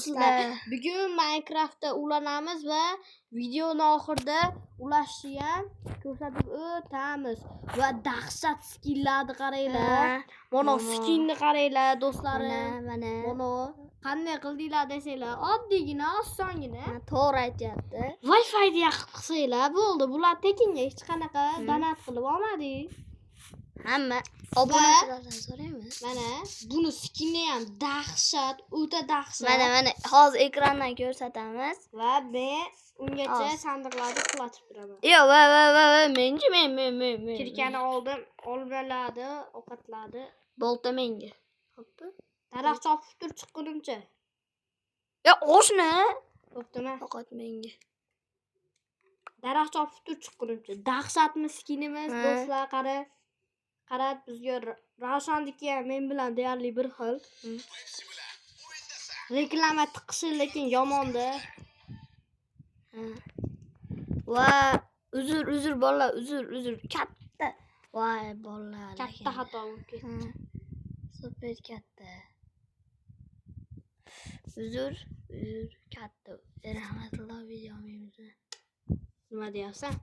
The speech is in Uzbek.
Do'stlar, bugun Minecraftda ulanamiz va videoning oxirida ulashni ham ko'rsatib o'tamiz. Va dahshat skinlarni qaranglar. Mana skinni qaranglar do'stlarim. mana. Mana qanday qildinglar desanglar, oddiygina, osongina. To'g'ri aytyapti. Wi-Fi yaqib qilsanglar bo'ldi. Bular tekinga hech qanaqa donat qilib olmadik. Hamma obunachilardan so'raymiz. Mana buni skini ham dahshat, o'ta dahshat. Mana hozir ekrandan ko'rsatamiz. Va men ungacha sandiqlarni qulatib turaman. Yo'q, va menga men. Kirkani oldim, olmaladi, ovqatladi. Bolta menga. Xo'pmi? Daraxt chopib tur chiqqunimcha. Ya oshna. Bo'ptimi? Faqat menga. Daraxt chopib tur chiqqunimcha. Dahshatmi skinimiz do'stlar, qarab bizga Ravshanniki ham men bilan deyarli bir xil. Reklama tiqishi lekin yomonda. Va uzr bolalar, uzr katta. Voy bolalar. Katta xato bo'lib ketdi. Super katta. Uzr katta. Rahmatulloh videomizni. Nima deyapsan?